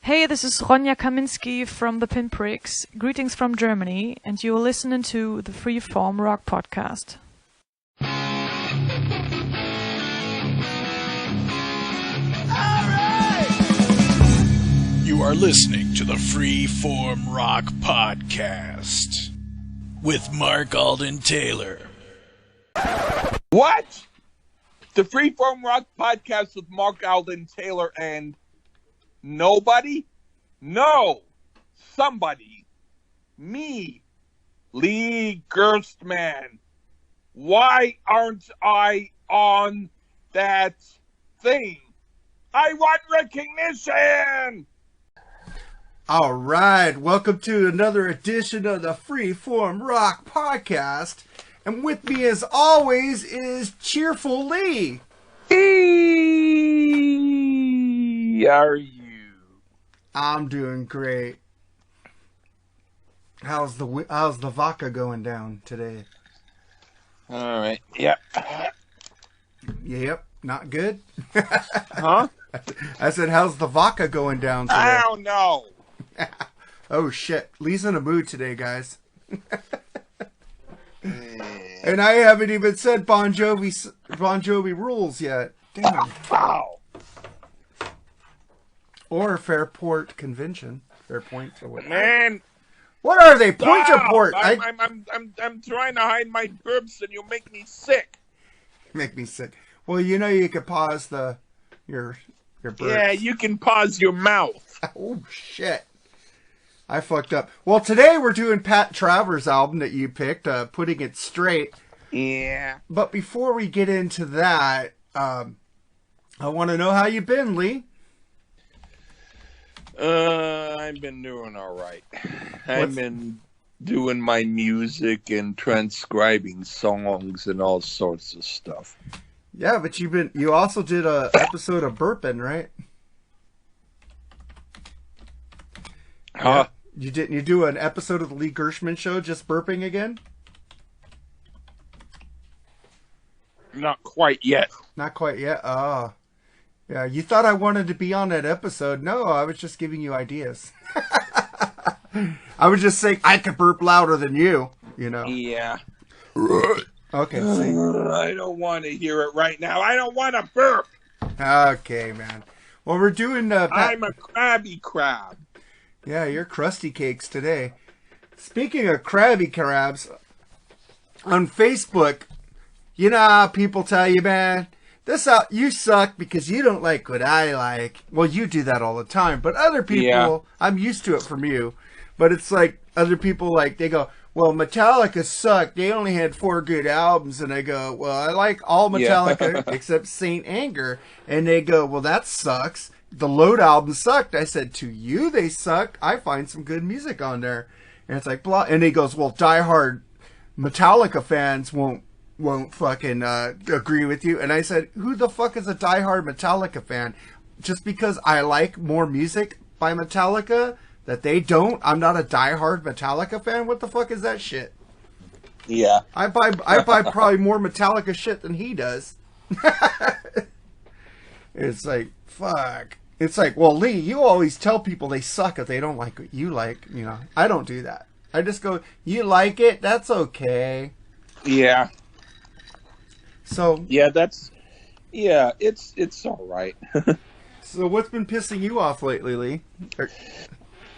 Hey, this is Ronja Kaminski from the Pinpricks. Greetings from Germany, and you are listening to the Freeform Rock Podcast. You are listening to the Freeform Rock Podcast with Mark Alden Taylor. What? The Freeform Rock Podcast with Mark Alden Taylor and nobody? No. Somebody. Me. Lee Gerstmann. Why aren't I on that thing? I want recognition! All right, welcome to another edition of the Freeform Rock Podcast. And with me, as always, is Cheerful Lee. Hey, how are you? I'm doing great. How's the vodka going down today? All right. Yep. Yep, not good. Huh? I said, how's the vodka going down today? I don't know. Oh shit, Lee's in a mood today, guys. And I haven't even said Bon Jovi rules yet. Damn. Wow. Or Fairport Convention. Fairpoint or whatever. Man. What are they? Point to port. I'm trying to hide my burps and you make me sick. Make me sick. Well, you know you could pause your burps. Yeah, you can pause your mouth. Oh shit. I fucked up. Well, today we're doing Pat Travers' album that you picked, Putting It Straight. Yeah. But before we get into that, I want to know how you been, Lee. I've been doing all right. I've been doing my music and transcribing songs and all sorts of stuff. Yeah, but you also did a episode of burping, right? Huh? You do an episode of the Lee Gershman Show just burping again? Not quite yet. Not quite yet. Oh. Yeah, you thought I wanted to be on that episode. No, I was just giving you ideas. I was just saying I could burp louder than you, you know. Yeah. Okay, see. I don't want to hear it right now. I don't want to burp. Okay, man. Well, we're doing... I'm a crabby crab. Yeah, you're crusty cakes today. Speaking of crabby crabs, on Facebook, you know how people tell you, man, you suck because you don't like what I like. Well, you do that all the time, but other people, yeah. I'm used to it from you, but it's like other people, like, they go, well, Metallica sucked. They only had 4 good albums. And I go, well, I like all Metallica except Saint Anger. And they go, well, that sucks. The Load album sucked. I said, to you, they suck. I find some good music on there. And it's like, blah. And he goes, well, diehard Metallica fans won't fucking agree with you. And I said, who the fuck is a diehard Metallica fan? Just because I like more music by Metallica that they don't, I'm not a diehard Metallica fan? What the fuck is that shit? Yeah. I buy probably more Metallica shit than he does. It's like, fuck. It's like, well, Lee, you always tell people they suck if they don't like what you like. You know, I don't do that. I just go, you like it? That's okay. Yeah. So. Yeah, it's all right. So what's been pissing you off lately, Lee?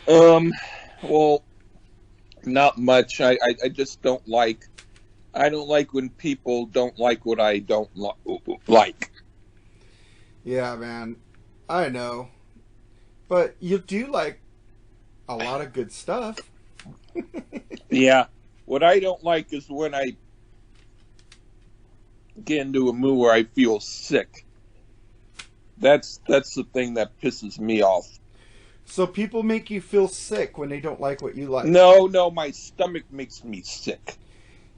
Well, not much. I just don't like when people don't like what I don't like. Yeah, man. I know. But you do like a lot of good stuff. Yeah. What I don't like is when I get into a mood where I feel sick. That's the thing that pisses me off. So people make you feel sick when they don't like what you like? No, my stomach makes me sick.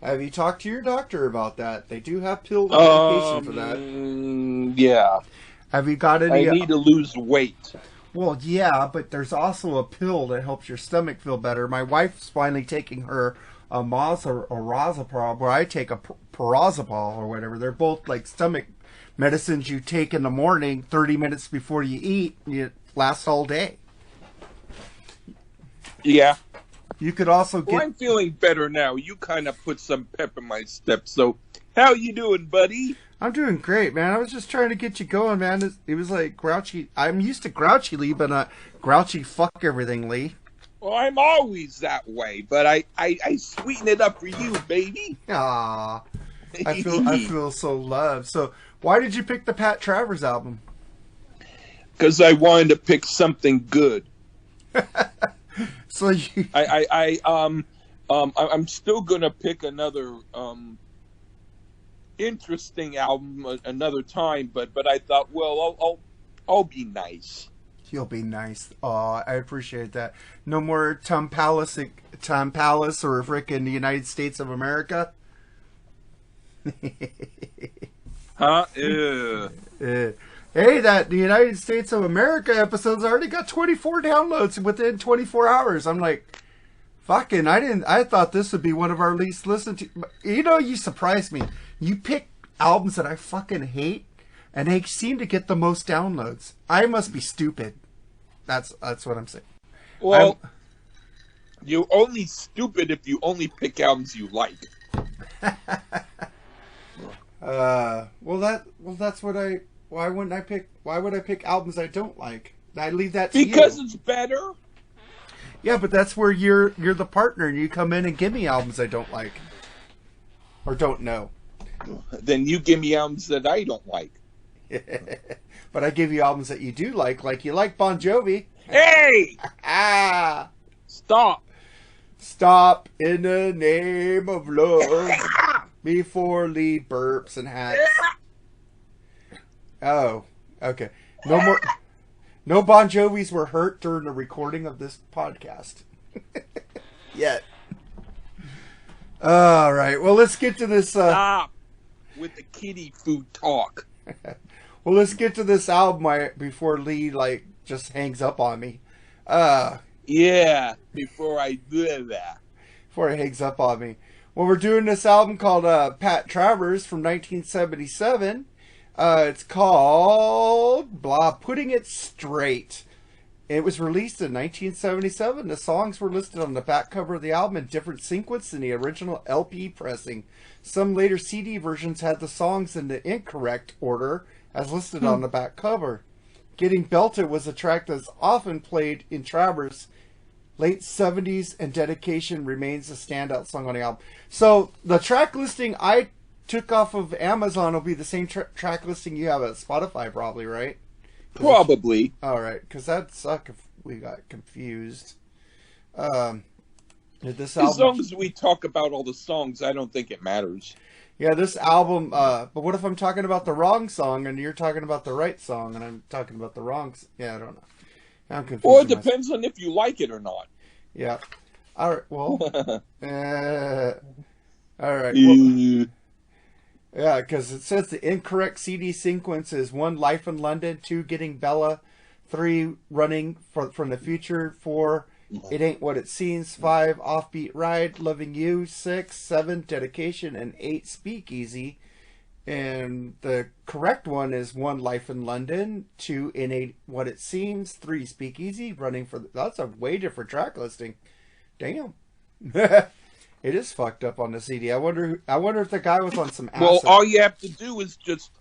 Have you talked to your doctor about that? They do have pill medication for that. Yeah. Have you got any... I need to lose weight. Well, yeah, but there's also a pill that helps your stomach feel better. My wife's finally taking her Razapro, where I take a Parazopal or whatever. They're both like stomach medicines you take in the morning, 30 minutes before you eat, and it lasts all day. Yeah. You could also get... Well, I'm feeling better now. You kind of put some pep in my step. So, how you doing, buddy? I'm doing great, man. I was just trying to get you going, man. It was like grouchy. I'm used to grouchy Lee, but not grouchy fuck everything Lee. Well, I'm always that way, but I sweeten it up for you, baby. Aww. I feel so loved. So, why did you pick the Pat Travers album? Because I wanted to pick something good. So you... I'm still gonna pick another interesting album another time, but I thought, well, I'll be nice. You'll be nice. Oh, I appreciate that. No more Tom Palace or frickin' United States of America. Huh? Hey, the United States of America episode's already got 24 downloads within 24 hours. I'm like, fucking, I thought this would be one of our least listened to. You know, you surprised me. You pick albums that I fucking hate, and they seem to get the most downloads. I must be stupid. That's what I'm saying. Well, you're only stupid if you only pick albums you like. That's what I... Why would I pick albums I don't like? I leave that to you. Because it's better. Yeah, but that's where you're the partner and you come in and give me albums I don't like. Or don't know. Then you give me albums that I don't like. But I give you albums that you do like you like Bon Jovi. Hey! Stop in the name of love before Lee burps and hacks. Oh, okay. No more. No Bon Jovis were hurt during the recording of this podcast. Yet. All right. Well, let's get to this. Stop with the kiddie food talk. Well, let's get to this album before Lee just hangs up on me. Yeah, before I do that. Before he hangs up on me. Well, we're doing this album called Pat Travers from 1977. It's called Putting It Straight. It was released in 1977. The songs were listed on the back cover of the album in different sequence than the original LP pressing. Some later CD versions had the songs in the incorrect order as listed on the back cover. Getting Belted was a track that's often played in Travers' late 70s, and Dedication remains a standout song on the album. So the track listing I took off of Amazon will be the same track listing you have at Spotify, probably, right? Probably. All right, because that'd suck if we got confused. This album, as long as we talk about all the songs, I don't think it matters. Yeah, this album, but what if I'm talking about the wrong song and you're talking about the right song and I'm talking about the wrong yeah, I don't know. I'm confused. Or it depends on if you like it or not. Yeah. All right, well. All right. Well, yeah, because it says the incorrect CD sequence is 1, Life in London, 2, Getting Bella, 3, Running from the Future, 4, It Ain't What It Seems, 5, Offbeat Ride, Loving You, 6, 7, Dedication, and 8, Speakeasy. And the correct one is 1, Life in London, 2, It Ain't What It Seems, 3, Speakeasy, Running for... That's a way different track listing. Damn. It is fucked up on the CD. I wonder if the guy was on some acid. Well, all you have to do is just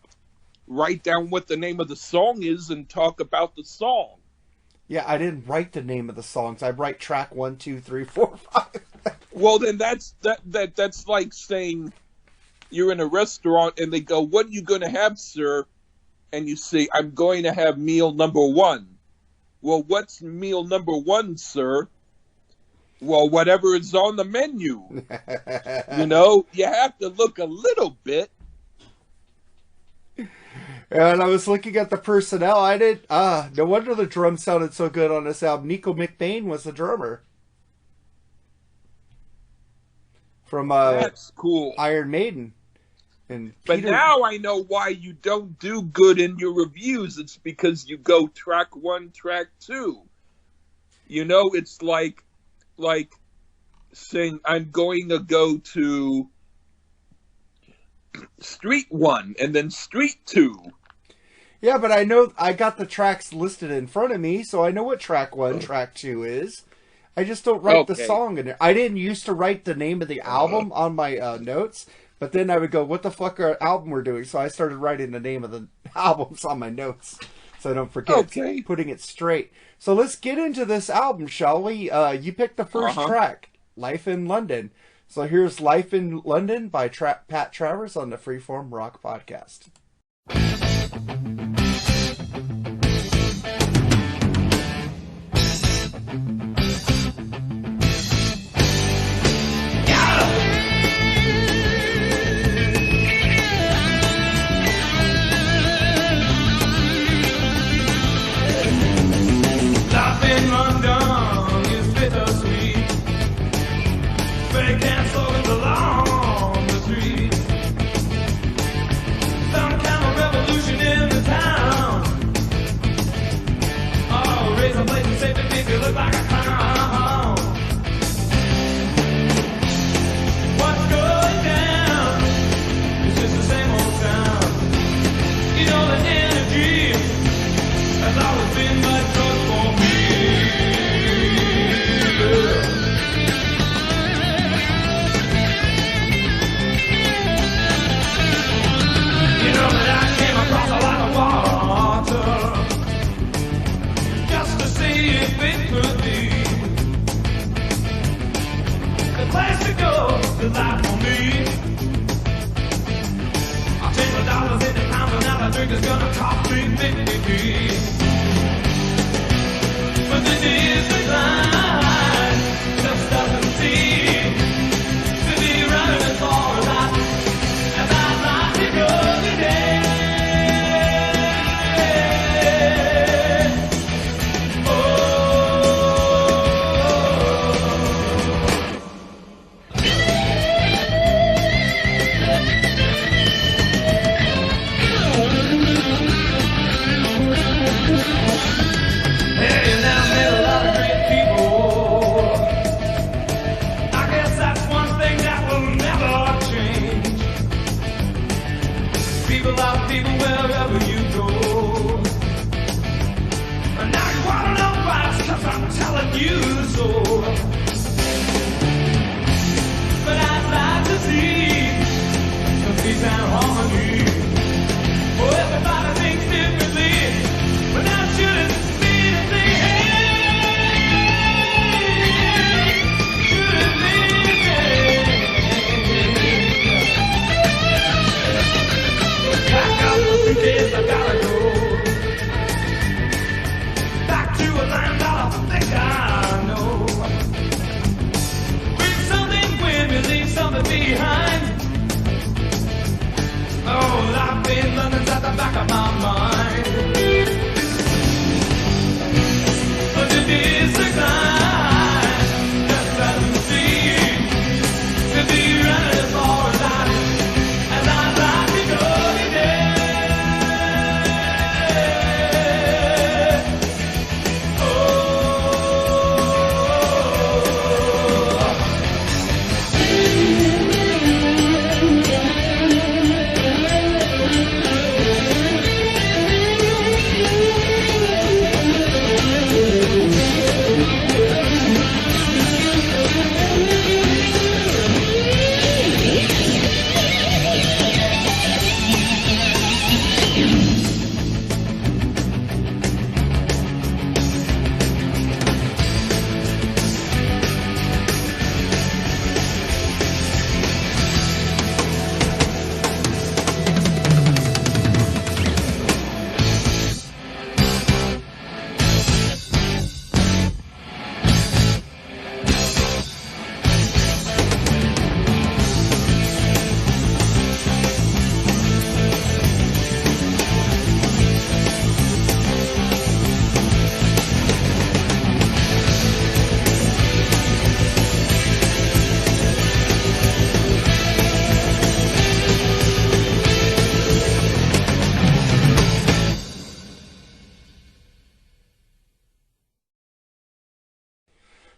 write down what the name of the song is and talk about the song. Yeah, I didn't write the name of the songs. I write track 1, 2, 3, 4, 5. Well, then that's like saying you're in a restaurant and they go, "What are you going to have, sir?" And you say, "I'm going to have meal number 1." Well, what's meal number 1, sir? Well, whatever is on the menu. You know, you have to look a little bit. And I was looking at the personnel. No wonder the drums sounded so good on this album. Nico McBain was the drummer. From That's cool. Iron Maiden. But now I know why you don't do good in your reviews. It's because you go track 1, track 2. You know, it's like saying I'm going to go to Street 1 and then Street 2. Yeah, but I know I got the tracks listed in front of me, so I know what track 1, track 2 is. I just don't write the Okay. song in there. I didn't used to write the name of the album on my notes, but then I would go, what the fuck are album we're doing? So I started writing the name of the albums on my notes so I don't forget. Okay. Putting it straight. So let's get into this album, shall we? You picked the first track, Life in London. So here's Life in London by Pat Travers on the Freeform Rock Podcast.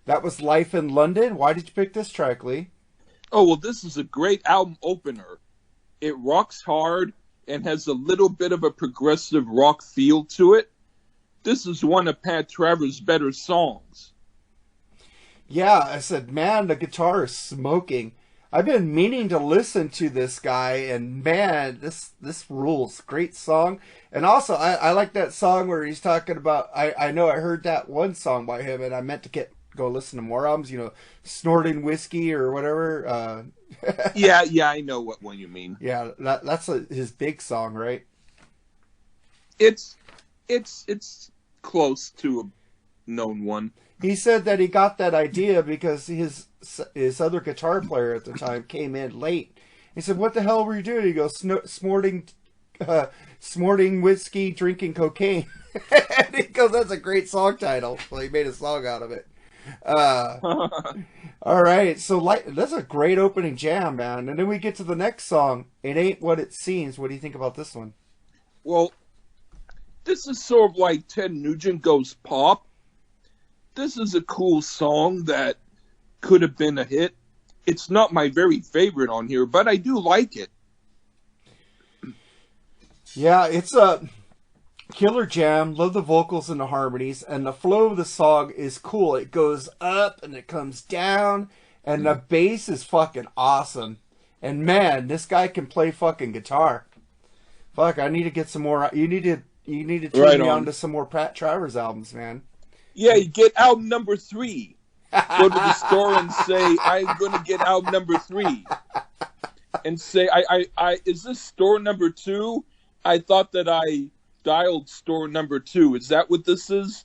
That was Life in London. Why did you pick this track, Lee? Oh, well, this is a great album opener. It rocks hard and has a little bit of a progressive rock feel to it. This is one of Pat Travers' better songs. Yeah, I said, man, the guitar is smoking. I've been meaning to listen to this guy, and man, this rules. Great song. And also, I like that song where he's talking about, I know I heard that one song by him, and I meant to go listen to more albums, Snorting Whiskey or whatever. Yeah, I know what one you mean. Yeah, that's his big song, right? It's close to a known one. He said that he got that idea because his other guitar player at the time came in late. He said, "What the hell were you doing?" He goes, "Snorting whiskey, drinking cocaine." And he goes, "That's a great song title." Well, he made a song out of it. All right, so that's a great opening jam, man. And then we get to the next song. It Ain't What It Seems. What do you think about this one? Well, this is sort of like Ted Nugent goes pop. This is a cool song that could have been a hit. It's not my very favorite on here, but I do like it. Yeah, it's a killer jam. Love the vocals and the harmonies, and the flow of the song is cool. It goes up and it comes down, and the bass is fucking awesome. And man, this guy can play fucking guitar. Fuck, I need to get some more. You need to turn me on to some more Pat Travers albums, man. Yeah, you get album number 3. Go to the store and say, "I'm going to get album number 3," and say, "I is this store number 2? I thought that I dialed store number 2. Is that what this is?"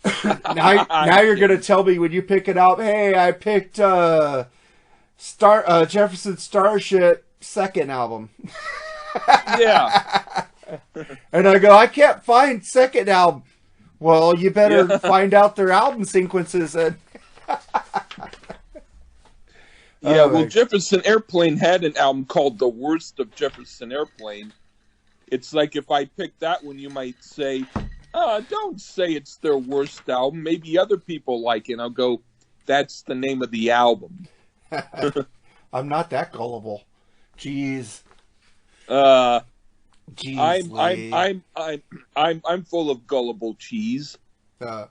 now you're going to tell me when you pick it up, "Hey, I picked Jefferson Starship second album." Yeah. And I go, "I can't find second album." Well, you better find out their album sequences. And Jefferson Airplane had an album called The Worst of Jefferson Airplane. It's like if I picked that one, you might say, don't say it's their worst album. Maybe other people like it. And I'll go, "That's the name of the album." I'm not that gullible. Jeez. I'm full of gullible cheese. I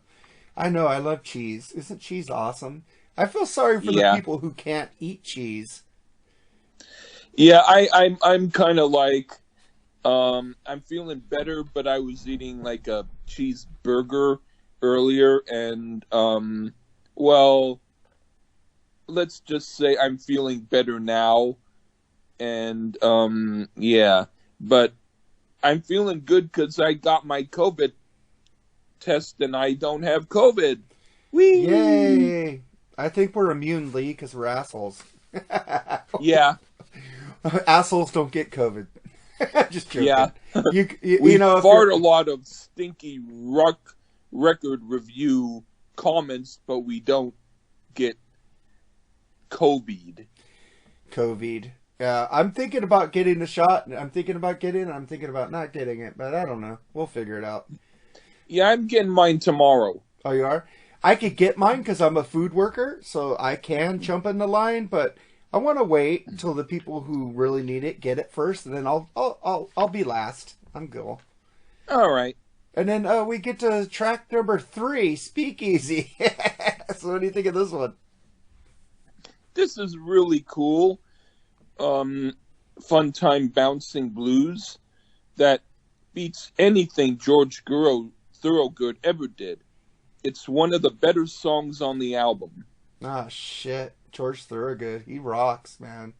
know, I love cheese. Isn't cheese awesome? I feel sorry for the people who can't eat cheese. Yeah, I'm kind of like, I'm feeling better, but I was eating like a cheeseburger earlier, and well, let's just say I'm feeling better now, and but I'm feeling good because I got my COVID test and I don't have COVID. Whee! Yay! I think we're immune, Lee, because we're assholes. Yeah. Assholes don't get COVID. Just joking. Yeah. We fart a lot of stinky record review comments, but we don't get COVID. Yeah, I'm thinking about getting the shot. I'm thinking about not getting it, but I don't know. We'll figure it out. Yeah, I'm getting mine tomorrow. Oh, you are? I could get mine because I'm a food worker, so I can jump in the line, but I want to wait until the people who really need it get it first, and then I'll be last. I'm cool. All right. And then we get to track number 3, Speakeasy. So what do you think of this one? This is really cool. Fun time bouncing blues that beats anything George Thorogood ever did. It's one of the better songs on the album. Ah, shit. George Thorogood. He rocks, man.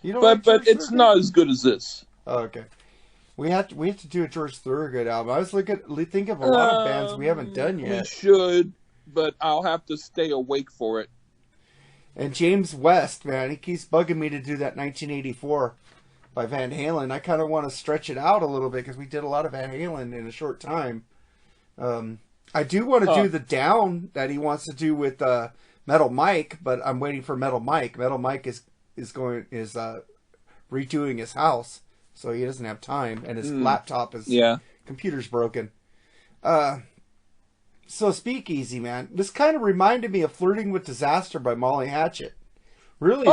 You don't but it's Thorogood? Not as good as this. Oh, okay. We have to do a George Thorogood album. I was thinking of a lot of bands we haven't done yet. We should, but I'll have to stay awake for it. And James West, man, he keeps bugging me to do that 1984 by Van Halen. I kind of want to stretch it out a little bit because we did a lot of Van Halen in a short time. I do want to do the Down that he wants to do with Metal Mike, but I'm waiting for Metal Mike. Metal Mike is redoing his house, so he doesn't have time, and his computer's broken. So Speakeasy, man, this kind of reminded me of Flirting with Disaster by Molly Hatchet. Really?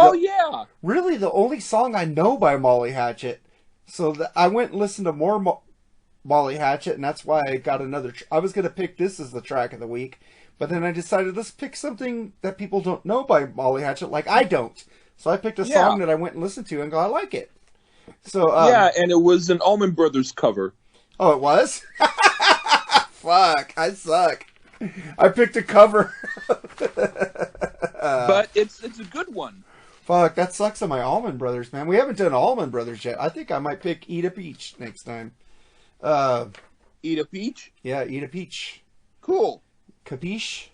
Really, the only song I know by Molly Hatchet. So I went and listened to more Molly Hatchet, and that's why I got another. I was going to pick this as the track of the week, but then I decided let's pick something that people don't know by Molly Hatchet, like I don't. So I picked a song that I went and listened to and go, I like it. So and it was an Allman Brothers cover. Oh, it was? Fuck, I suck. I picked a cover. But it's a good one. Fuck, that sucks on my Allman Brothers, man. We haven't done Allman Brothers yet. I think I might pick Eat a Peach next time. Eat a Peach? Yeah, Eat a Peach. Cool. Capiche?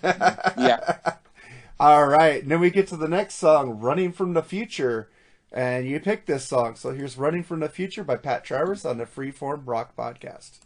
Yeah. All right, and then we get to the next song, Running from the Future. And you picked this song. So here's Running from the Future by Pat Travers on the Freeform Rock Podcast.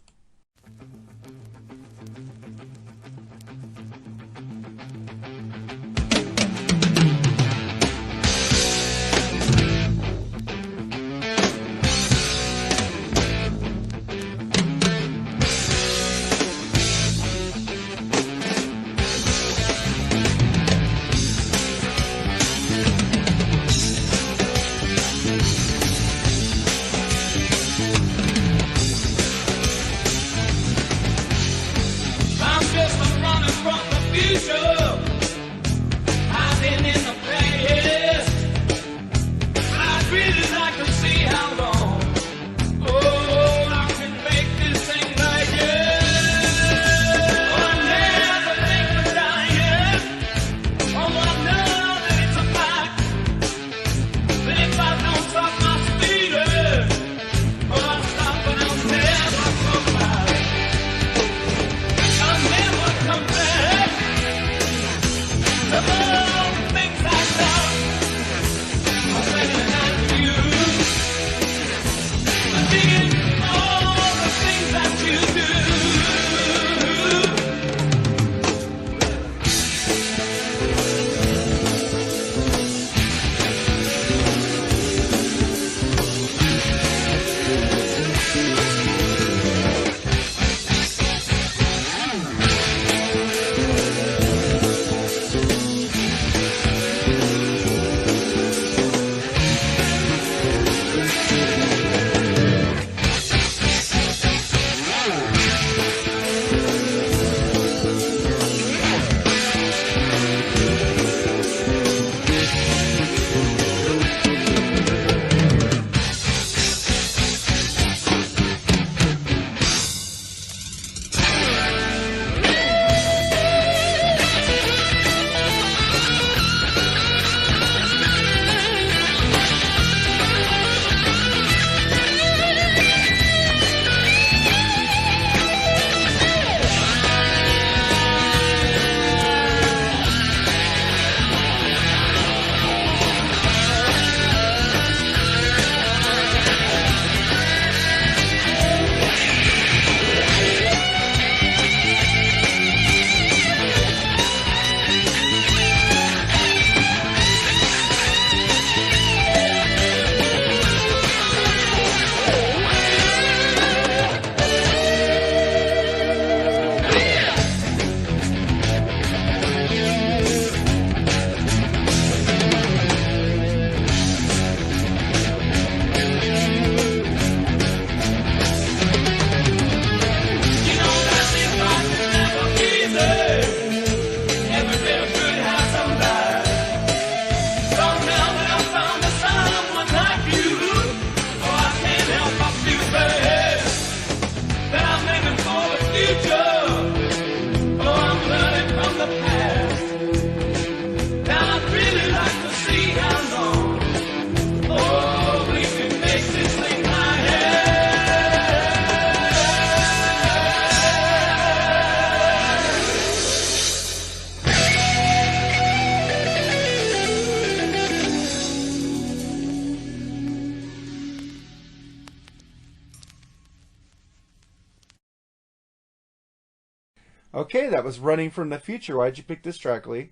Okay, that was Running from the Future. Why'd you pick this track, Lee?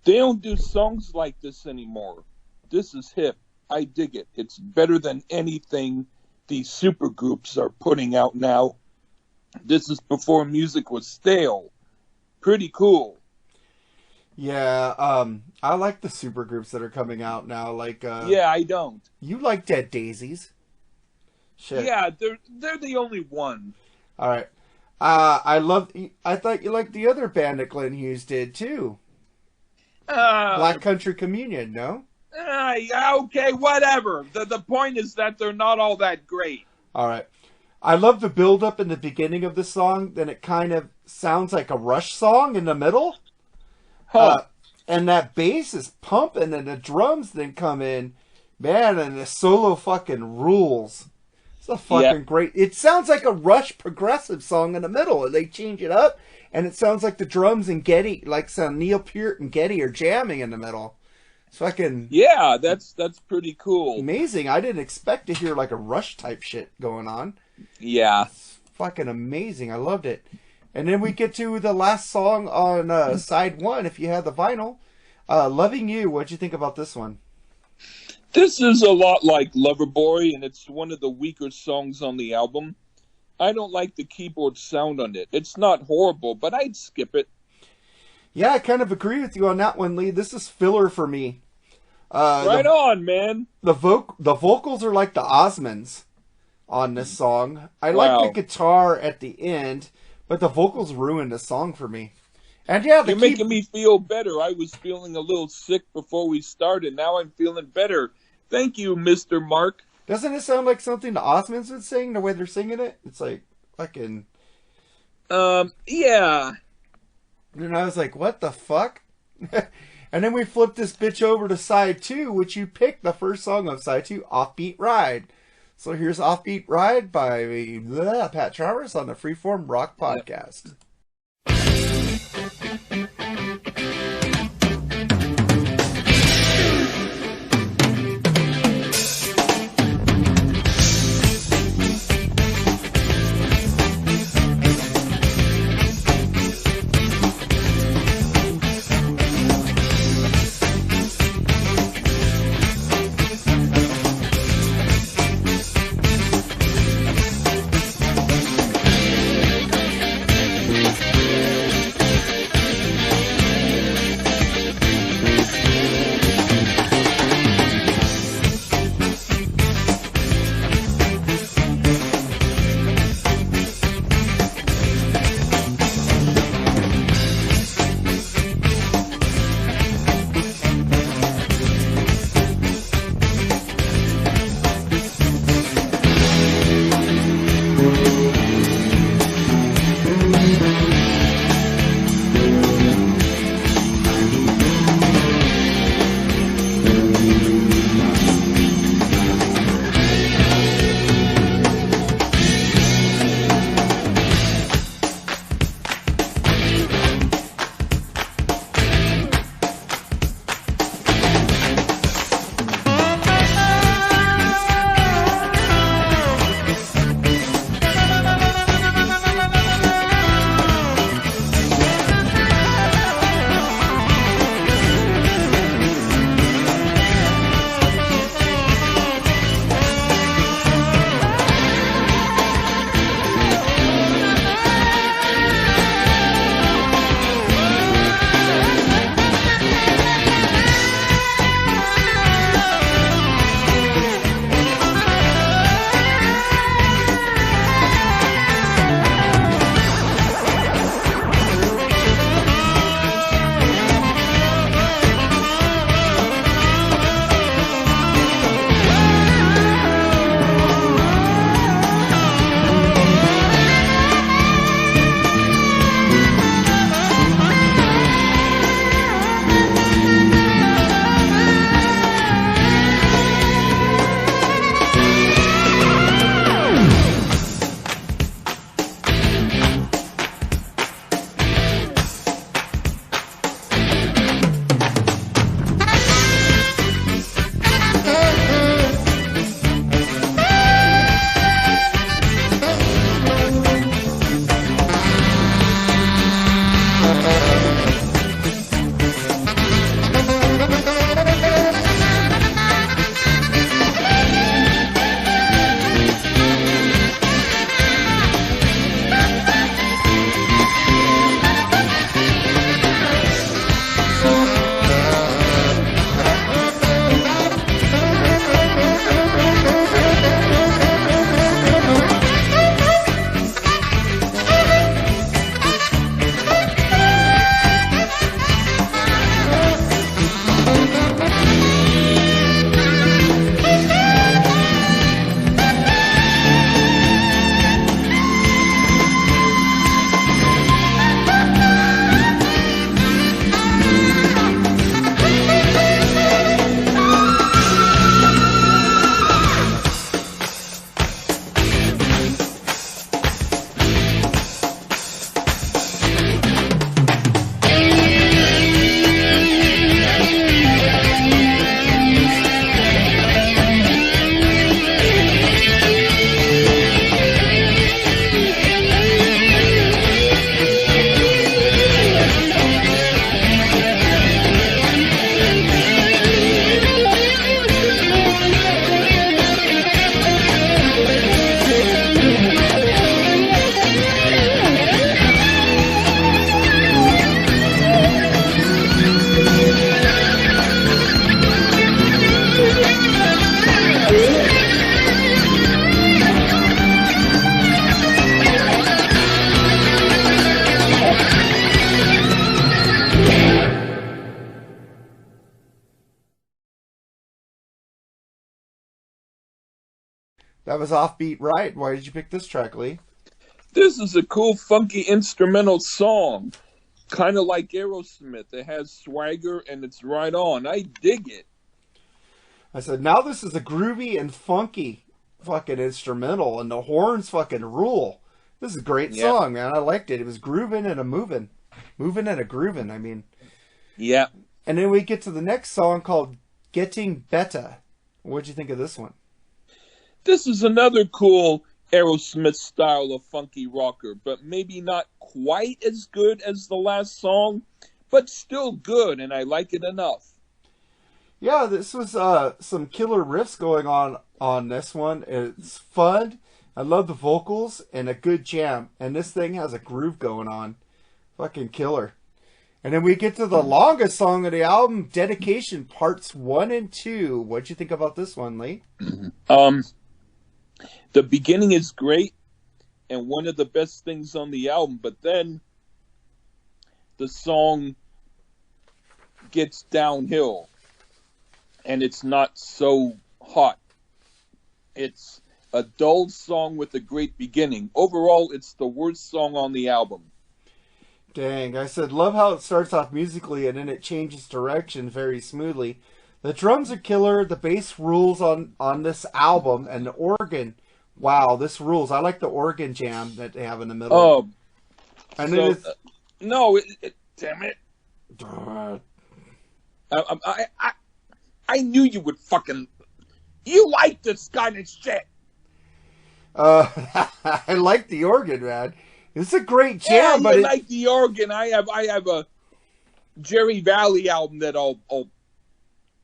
They don't do songs like this anymore. This is hip. I dig it. It's better than anything these supergroups are putting out now. This is before music was stale. Pretty cool. Yeah, I like the supergroups that are coming out now. Like, yeah, I don't. You like Dead Daisies. Shit. Yeah, they're the only one. All right. I thought you liked the other band that Glenn Hughes did too. Black Country Communion, no? Yeah, okay, whatever. The point is that they're not all that great. All right. I love the build up in the beginning of the song. Then it kind of sounds like a Rush song in the middle. And that bass is pumping and the drums then come in. Man, and the solo fucking rules. It's a fucking great... It sounds like a Rush progressive song in the middle. They change it up, and it sounds like the drums and Geddy, like some Neil Peart and Geddy are jamming in the middle. It's fucking... Yeah, that's pretty cool. Amazing. I didn't expect to hear like a Rush type shit going on. Yeah. It's fucking amazing. I loved it. And then we get to the last song on side 1, if you have the vinyl. Loving You. What'd you think about this one? This is a lot like Loverboy, and it's one of the weaker songs on the album. I don't like the keyboard sound on it. It's not horrible, but I'd skip it. Yeah, I kind of agree with you on that one, Lee. This is filler for me. Right on, man. The vocals are like the Osmonds on this song. I like the guitar at the end, but the vocals ruined the song for me. And yeah, you're making me feel better. I was feeling a little sick before we started. Now I'm feeling better. Thank you, Mr. Mark. Doesn't it sound like something the Osmonds would sing, the way they're singing it? It's like fucking... Yeah. And I was like, what the fuck? And then we flipped this bitch over to side 2, which you picked the first song of side 2, Offbeat Ride. So here's Offbeat Ride by Pat Travers on the Freeform Rock Podcast. That was Offbeat Right. Why did you pick this track, Lee? This is a cool, funky instrumental song. Kind of like Aerosmith. It has swagger and it's right on. I dig it. I said, now this is a groovy and funky fucking instrumental, and the horns fucking rule. This is a great song, man. I liked it. It was grooving and a moving. Moving and a grooving, I mean. Yeah. And then we get to the next song called Getting Better. What'd you think of this one? This is another cool Aerosmith style of funky rocker, but maybe not quite as good as the last song, but still good, and I like it enough. Yeah, this was some killer riffs going on this one. It's fun. I love the vocals and a good jam. And this thing has a groove going on. Fucking killer. And then we get to the longest song of the album, Dedication Parts 1 and 2. What'd you think about this one, Lee? The beginning is great and one of the best things on the album, but then the song gets downhill and it's not so hot. It's a dull song with a great beginning. Overall, it's the worst song on the album. Dang, I said, love how it starts off musically and then it changes direction very smoothly. The drums are killer, the bass rules on this album, and the organ, wow, this rules. I like the organ jam that they have in the middle. Oh, and so, then it's... no, damn it. I knew you would fucking... You like this kind of shit. I like the organ, man. It's a great jam, but like the organ. I have a Jerry Valley album that I'll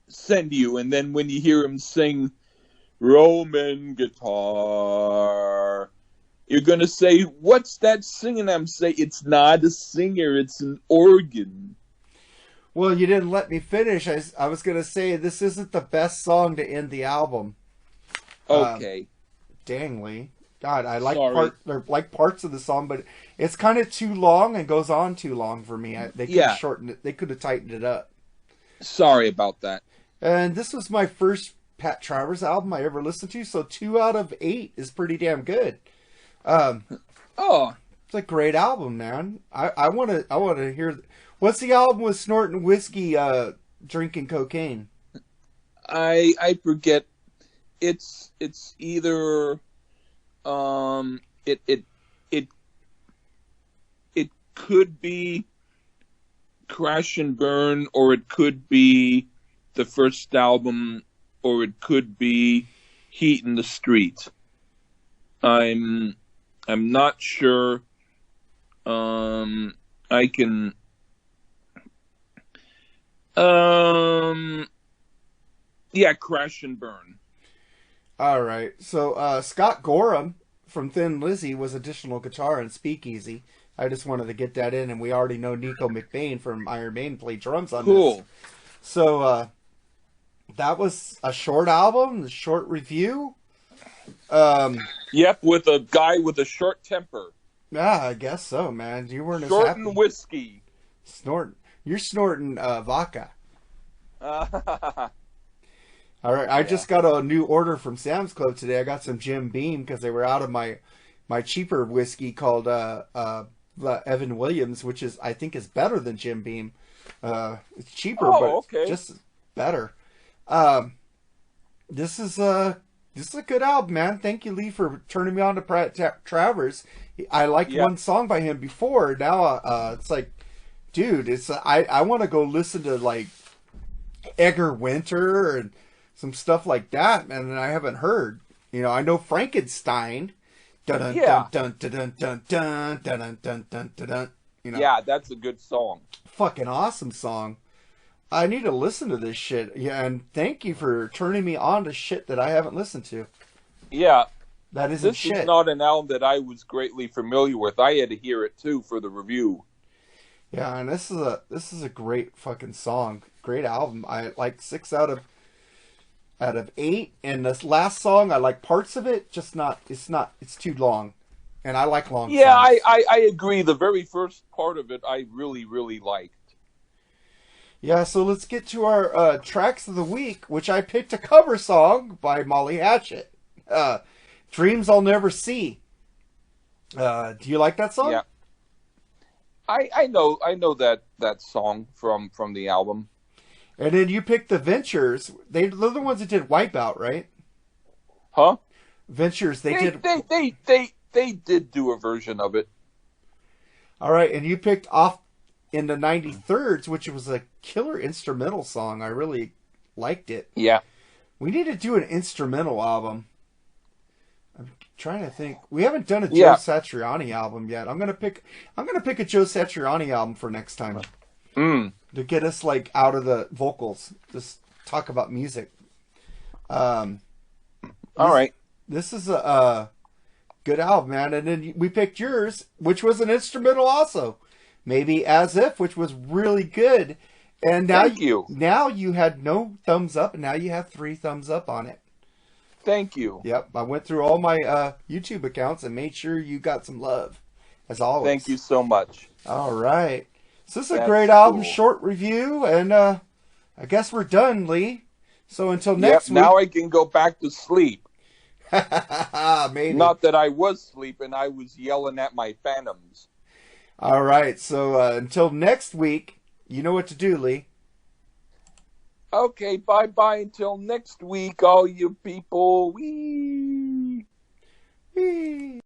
send you, and then when you hear him sing Roman guitar, you're gonna say, "What's that singing?" I'm saying, "It's not a singer; it's an organ." Well, you didn't let me finish. I was gonna say this isn't the best song to end the album. Okay. Dang, Lee. God, I like parts of the song, but it's kind of too long and goes on too long for me. They could have shortened it. They could have tightened it up. Sorry about that. And this was my first Pat Travers album I ever listened to, so 2 out of 8 is pretty damn good. It's a great album, man. I want to hear. What's the album with snorting whiskey, drinking cocaine? I forget. It's either. It could be Crash and Burn, or it could be the first album, or it could be Heat in the Street. I'm not sure. I can. Yeah, Crash and Burn. All right. So Scott Gorham from Thin Lizzy was additional guitar and Speakeasy. I just wanted to get that in, and we already know Nico McBain from Iron Maiden played drums on this. So that was a short album, a short review. Yep, with a guy with a short temper. Yeah, I guess so, man. You weren't as happy. Snorting whiskey. You're snorting vodka. All right, I just got a new order from Sam's Club today. I got some Jim Beam because they were out of my cheaper whiskey called Evan Williams, which I think is better than Jim Beam. It's cheaper, but it's just better. This is a good album, man. Thank you, Lee, for turning me on to Travers. I liked one song by him before. Now it's like, dude, I want to go listen to like Edgar Winter and some stuff like that, man, and I haven't heard. You know, I know Frankenstein. Dun dun dun dun dun dun dun dun dun dun dun. You know. Yeah, that's a good song. Fucking awesome song. I need to listen to this shit. Yeah, and thank you for turning me on to shit that I haven't listened to. Yeah. That isn't shit. This is not an album that I was greatly familiar with. I had to hear it too for the review. Yeah, and this is a great fucking song. Great album. I like 6 out of 8, and this last song I like parts of it, just it's too long, and I like long songs. I agree. The very first part of it I really liked. Yeah, so let's get to our tracks of the week, which I picked a cover song by Molly Hatchet. Dreams I'll Never See. Do you like that song? Yeah. I know that song from the album. And then you picked the Ventures. They're the ones that did Wipeout, right? Huh? Ventures. They did do a version of it. All right, and you picked Off in the 93rds, which was a killer instrumental song. I really liked it. Yeah. We need to do an instrumental album. I'm trying to think. We haven't done a Joe Yeah. Satriani album yet. I'm gonna pick a Joe Satriani album for next time. To get us like out of the vocals. Just talk about music. All right. This is a good album, man. And then we picked yours, which was an instrumental also. Maybe As If, which was really good. And now Thank you. Now you had no thumbs up, and now you have 3 thumbs up on it. Thank you. Yep, I went through all my YouTube accounts and made sure you got some love, as always. Thank you so much. All right. So this is a That's great album, cool. short review, and I guess we're done, Lee. So until next week. Now I can go back to sleep. Maybe. Not that I was sleeping, I was yelling at my phantoms. All right, so until next week, you know what to do, Lee. Okay, bye-bye until next week, all you people. Wee. Whee!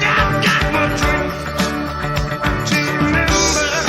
I've got my dreams to remember.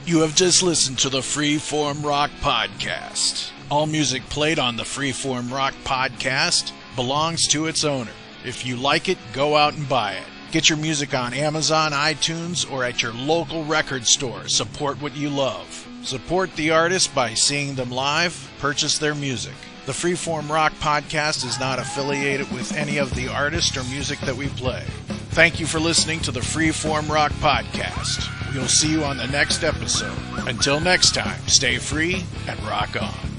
You have just listened to the Freeform Rock Podcast. All music played on the Freeform Rock Podcast belongs to its owner. If you like it, go out and buy it. Get your music on Amazon, iTunes, or at your local record store. Support what you love. Support the artist by seeing them live. Purchase their music. The Freeform Rock Podcast is not affiliated with any of the artists or music that we play. Thank you for listening to the Freeform Rock Podcast. We'll see you on the next episode. Until next time, stay free and rock on.